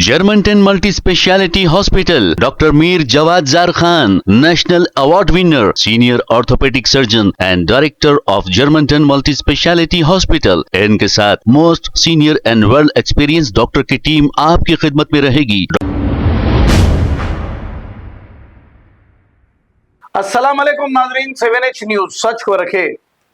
Germantown Multi Speciality Hospital, Dr. Mir Jawad Zar Khan, National Award winner, Senior Orthopedic Surgeon and Director of Germantown Multi Speciality Hospital. इनके साथ most senior and world experience doctor की team आपकी खिदमत में रहेगी। अस्सलाम वालेकुम नाज़रीन, 7H न्यूज सच को रखे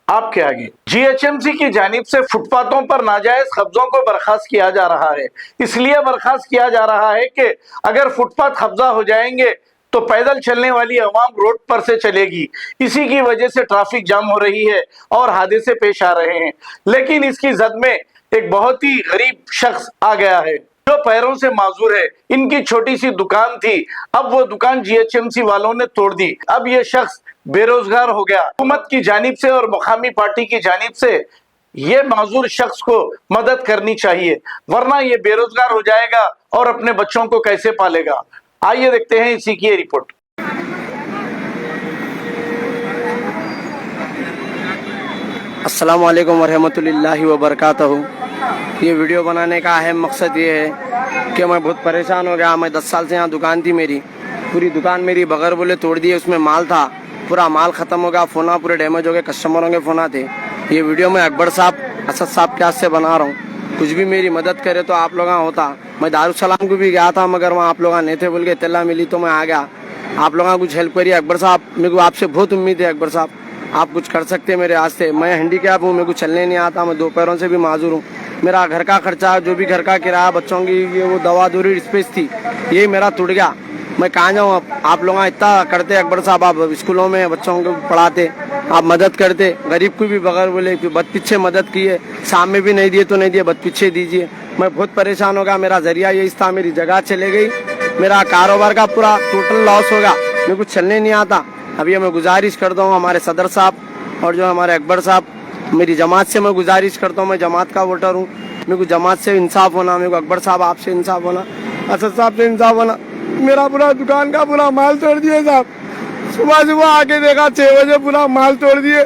आपके आगे। जीएचएमसी की जानिब से फुटपाथों पर नाजायज कब्जों को बर्खास्त किया जा रहा है। इसलिए बर्खास्त किया जा रहा है कि अगर फुटपाथ कब्जा हो जाएंगे तो पैदल चलने वाली अवाम रोड पर से चलेगी। इसी की वजह से ट्रैफिक जाम हो रही है और हादसे पेश आ रहे हैं। लेकिन इसकी जद में एक बहुत ही गरीब शख्स आ गया है जो पैरों से माजूर है। इनकी छोटी सी दुकान थी, अब वो दुकान जीएचएमसी वालों ने तोड़ दी। अब ये शख्स बेरोजगार हो गया। हुकूमत की जानिब से और मुकामी पार्टी की जानिब से ये माजूर शख्स को मदद करनी चाहिए, वरना ये बेरोजगार हो जाएगा और अपने बच्चों को कैसे पालेगा। आइए देखते हैं इसी की रिपोर्ट। अस्सलाम वालेकुम वरहमतुल्लाहि वबरकातहू। ये वीडियो बनाने का अहम मकसद ये है कि मैं बहुत परेशान हो गया। मैं 10 साल से यहाँ दुकान थी, मेरी पूरी दुकान मेरी बगैर बोले तोड़ दी। उसमें माल था, पूरा माल ख़त्म हो गया, फ़ोना पूरे डैमेज हो गए, कस्टमरों के फ़ोना थे। ये वीडियो मैं अकबर साहब, असद साहब के हाथ से बना रहा हूँ। कुछ भी मेरी मदद करे तो आप लोग होता। मैं दारुसलाम को भी गया था, मगर वहाँ आप लोग नहीं थे, बोल के इत्तला मिली तो मैं आ गया। आप लोग कुछ हेल्प करिए अकबर साहब, मेरे को आपसे बहुत उम्मीद है अकबर साहब, आप कुछ कर सकते हैं मेरे हाथ से। मैं हैंडीकैप हूँ, मेरे को चलने नहीं आता, मैं 2 पैरों से भी माजूर हूँ। मेरा घर का खर्चा, जो भी घर का किराया, बच्चों की ये वो दवा दूरी स्पेस थी, ये मेरा टूट गया। मैं कहाँ जाऊँ अब? आप लोग इतना करते अकबर साहब, आप स्कूलों में बच्चों को पढ़ाते, आप मदद करते, गरीब को भी बगैर बोले बद पीछे मदद किए, सामने भी नहीं दिए तो नहीं दिए, बद पीछे दीजिए। मैं बहुत परेशान हो गया। मेरा जरिया यही था, मेरी जगह चले गई, मेरा कारोबार का पूरा टोटल लॉस हो गया, मेरे को चलने नहीं आता। अब ये मैं गुजारिश करता हूँ हमारे सदर साहब और जो हमारे अकबर साहब, मेरी जमात से मैं गुजारिश करता हूँ, मैं जमात का वोटर हूँ, मेरे को जमात से इंसाफ होना, मेरे को अकबर साहब आपसे इंसाफ होना, असद साहब से इंसाफ होना। मेरा पूरा दुकान का पूरा माल तोड़ दिए साहब। सुबह सुबह आके देखा 6 बजे पूरा माल तोड़ दिए,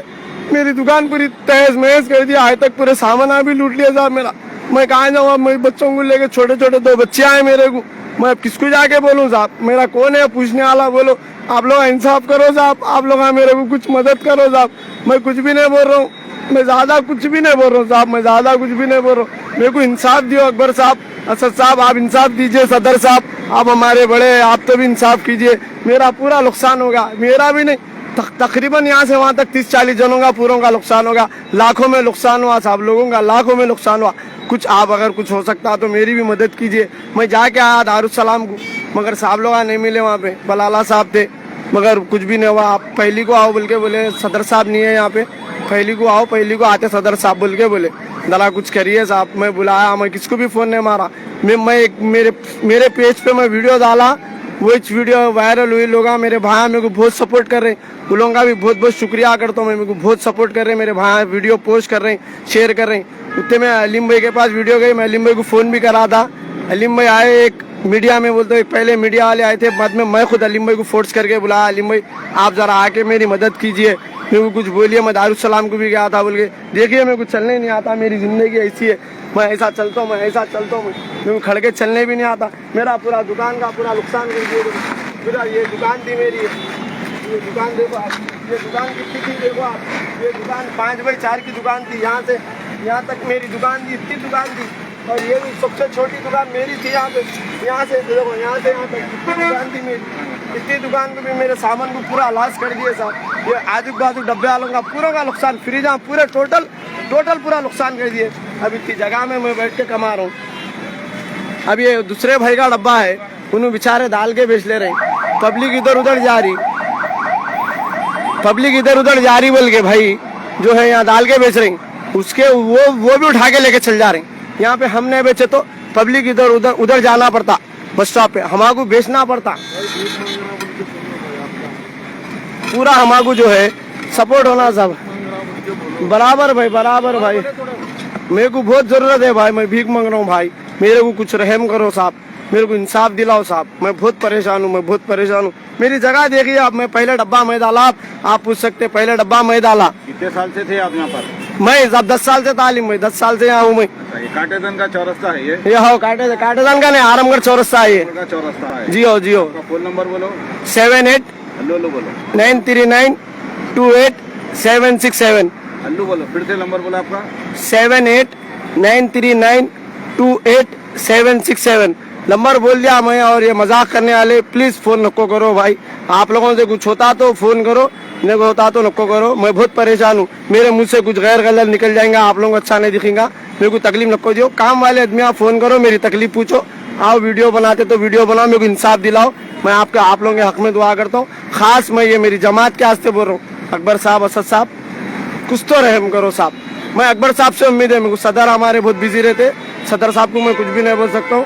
मेरी दुकान पूरी तहस महस कर दिया, आज तक पूरे सामान भी लूट लिया साहब मेरा। मैं कहाँ जाऊँ अब? मेरे बच्चों को लेके, छोटे छोटे 2 बच्चे आए मेरे को, मैं अब किसको जाके बोलूँ साहब? मेरा कौन है पूछने वाला? बोलो, आप लोग इंसाफ करो साहब, आप लोग मेरे को कुछ मदद करो साहब। मैं कुछ भी नहीं बोल रहा हूँ, मैं ज्यादा कुछ भी नहीं बोल रहा हूँ साहब, मैं ज्यादा कुछ भी नहीं बोल रहा हूँ। मेरे को इंसाफ दियो अकबर साहब, असद साहब आप इंसाफ दीजिए, सदर साहब आप हमारे बड़े, आप तो भी इंसाफ कीजिए। मेरा पूरा नुकसान होगा, मेरा भी नहीं, तकरीबन यहाँ से वहाँ तक 30-40 जनों का पूरों का नुकसान होगा, लाखों में नुकसान हुआ साहब, लोगों का लाखों में नुकसान हुआ। कुछ आप अगर कुछ हो सकता तो मेरी भी मदद कीजिए। मैं जाके आया दारुसलाम को, मगर साहब लोग नहीं मिले वहाँ पे, बलाला साहब थे, मगर कुछ भी नहीं हुआ। आप पहली को आओ बोल के बोले, सदर साहब नहीं है यहाँ पे, पहली को आओ, पहली को आते सदर साहब बोल के बोले, जरा कुछ करिए साहब। मैं बुलाया, मैं किसको भी फोन नहीं मारा। मेरे पेज पे मैं वीडियो डाला, वो वीडियो वायरल हुई, लोग मेरे भाई मेरे को बहुत सपोर्ट कर रहे हैं, उन लोगों का भी बहुत बहुत शुक्रिया करता हूँ। मेरे को बहुत सपोर्ट कर रहे हैं मेरे भाई, वीडियो पोस्ट कर रहे हैं, शेयर कर रहे हैं। उतने में अलीम भाई के पास वीडियो गई, मैं अलीम भाई को फ़ोन भी करा था। अलीम भाई आए, एक मीडिया में बोलते, पहले मीडिया वाले आए थे, बाद में मैं खुद अलीम भाई को फोर्स करके बुलाया, अलीम भाई आप ज़रा आके मेरी मदद कीजिए, मेरे को कुछ बोलिए। मैं दारुसलाम को भी गया था, बोल के देखिए मेरे को चलने नहीं आता, मेरी ज़िंदगी ऐसी है, मैं ऐसा चलता हूँ, मैं ऐसा चलता हूँ, मेरे को खड़ के चलने भी नहीं आता। मेरा पूरा दुकान का पूरा नुकसान कर दिए पूरा। ये दुकान थी मेरी, ये दुकान देखो आप, ये दुकान कितनी थी देखो आप, ये दुकान 5x4 की दुकान थी, यहाँ से यहाँ तक मेरी दुकान थी, इतनी दुकान थी। और ये भी सबसे छोटी दुकान मेरी थी यहाँ पे, यहाँ से देखो, यहाँ से यहाँ तक इतनी दुकान थी मेरी। इतनी दुकान को भी मेरे सामान को पूरा लॉस कर दिए साहब। ये आजू बाजू डब्बे वालों का पूरा का नुकसान, फ्रिज पूरे टोटल पूरा नुकसान कर दिए। अब इतनी जगह में मैं बैठ के कमा रहा हूँ। अब ये दूसरे भाई का डब्बा है, उन्हें बेचारे डाल के बेच ले रहे हैं, पब्लिक इधर उधर जा रही, पब्लिक इधर उधर जा रही बोल के भाई जो है यहाँ डाल के बेच रहे हैं, उसके वो भी उठा के लेके चल जा रहे हैं। यहाँ पे हम नहीं बेचे तो पब्लिक इधर उधर जाना पड़ता, बस स्टॉप पे हमारे बेचना पड़ता। पूरा हमारे जो है सपोर्ट होना सब बराबर भाई, बराबर भाई, मेरे को बहुत जरूरत है भाई, मैं भीख मांग रहा हूँ भाई, मेरे को कुछ रहम करो साहब, मेरे को इंसाफ दिलाओ साहब, मैं बहुत परेशान हूँ, मैं बहुत परेशान हूँ। मेरी जगह देखिए आप, मैं पहले डब्बा में डाला, आप पूछ सकते पहले डब्बा में डाला। कितने साल से थे आप यहाँ पर? मैं अब 10 साल से तालीम में 10 साल से यहाँ हूँ मैं। अच्छा, ये काटेदन का चौरस्ता है ये? हो काटेदान का नहीं, आरामगढ़ चौरस्ता है ये। का चौरस्ता है। जी हो आपका फोन नंबर बोलो। 78 हल्लो बोलो। 939 28767। हल्लू बोलो, फिर से नंबर बोलो आपका। 78 939 28767 नंबर बोल दिया मैं। और ये मजाक करने वाले प्लीज फोन नको करो भाई, आप लोगों से कुछ होता तो फोन करो, नहीं होता तो नको करो। मैं बहुत परेशान हूँ, मेरे मुंह से कुछ गैर गलत निकल जाएगा, आप लोगों को अच्छा नहीं दिखेगा, मेरे को तकलीफ नको दो। काम वाले आदमी आप फोन करो, मेरी तकलीफ पूछो, आओ वीडियो बनाते तो वीडियो बनाओ, मेरे को इंसाफ दिलाओ। मैं आप लोगों के हक में दुआ करता हूँ। खास मैं ये मेरी जमात के वास्ते बोल रहा हूँ, अकबर साहब, असद साहब, कुछ तो रहम करो साहब। मैं अकबर साहब से उम्मीद है, मेरे को सदर हमारे बहुत बिजी रहते, सदर साहब को मैं कुछ भी नहीं बोल सकता हूँ।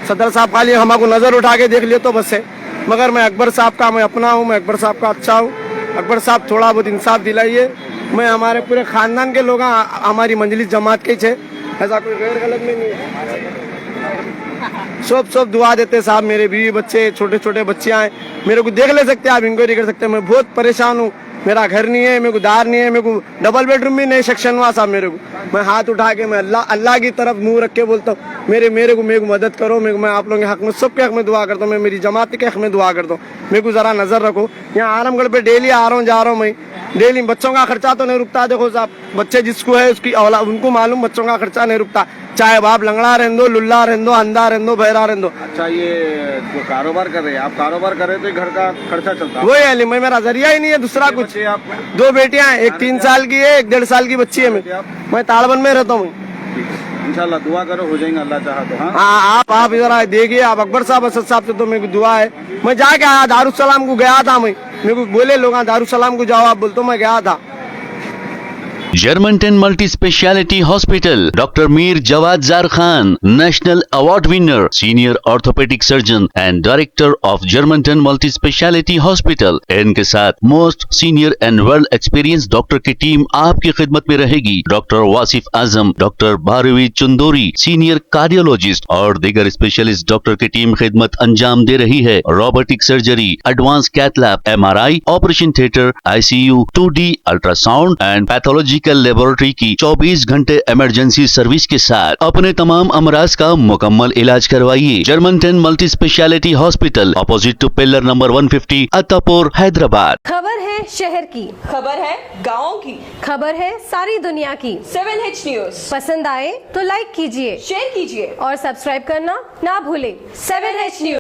सदर साहब खाली हमारे नजर उठा के देख लिए तो बस है, मगर मैं अकबर साहब का मैं अपना हूँ, मैं अकबर साहब का अच्छा हूँ। अकबर साहब थोड़ा बहुत इंसाफ दिलाइए। मैं हमारे पूरे खानदान के लोग हमारी मंजलिस जमात के छे, ऐसा कोई गैर गलत में नहीं है। सब दुआ देते साहब, मेरे बीवी बच्चे छोटे छोटे बच्चियां हैं, मेरे को देख ले सकते हैं आप, इंक्वायरी कर सकते हैं। मैं बहुत परेशान हूँ, मेरा घर नहीं है, मेरे को दार नहीं है, मेरे को डबल बेडरूम भी नहीं सेक्शन हुआ साहब। मेरे को मैं हाथ उठा के मैं अल्लाह की तरफ मुंह रख के बोलता हूँ, मेरे को मदद करो। मैं आप लोगों के हक में, सबके हक में दुआ करता हूँ, मैं मेरी जमात के हक में दुआ करता हूँ। मेरे को जरा नजर रखो, यहाँ आरामगढ़ पे डेली आ रहा हूँ, जा रहा हूँ मैं डेली। बच्चों का खर्चा तो नहीं रुकता, देखो साहब, बच्चे जिसको है उसकी औलाद उनको मालूम, बच्चों का खर्चा नहीं रुकता, चाहे बाप लंगड़ा रहने दो, लुल्ला रहने दो, अंधा रहने दो, बहरा रहने दो। अच्छा, ये जो कारोबार कर रहे हैं आप, कारोबार कर रहे तो घर का खर्चा चलता है? वही है, मैं मेरा जरिया ही नहीं है दूसरा कुछ। आपको 2 बेटियां हैं, एक 3 साल की है, एक 1.5 साल की बच्ची है। मैं ताड़बन में रहता हूँ। इंशाल्लाह दुआ करो, हो जाएंगे अल्लाह चाहा तो। हाँ, आप इधर देखिए, आप अकबर साहब, असद साहब से तो मेरे को दुआ है। मैं जाके आया, दारुसलाम को गया था मैं, मेरे को बोले लोग दारुसलाम को जाओ, आप बोलते मैं गया था। Germantown Multi Speciality Hospital, Dr. Mir Jawad Zar Khan, National Award winner, Senior Orthopedic Surgeon and Director of Germantown Multi Speciality Hospital। इनके साथ most senior and world experience doctor की टीम आपकी खिदमत में रहेगी। Doctor Wasif Azam, doctor Bharvi Chandori, senior cardiologist और दीगर specialist doctor की टीम खिदमत अंजाम दे रही है। Robotic surgery, advance cath lab, MRI, operation theatre, ICU, 2D ultrasound and pathology laboratory की 24 घंटे इमरजेंसी सर्विस के साथ अपने तमाम अमराज का मुकम्मल इलाज करवाइए। Germanton multi speciality hospital, opposite to pillar number 150, Attapur, Hyderabad. खबर है शहर की, खबर है गाँव की, खबर है सारी दुनिया की। 7H न्यूज पसंद आए तो लाइक कीजिए, शेयर कीजिए और सब्सक्राइब करना ना भूले। 7H news.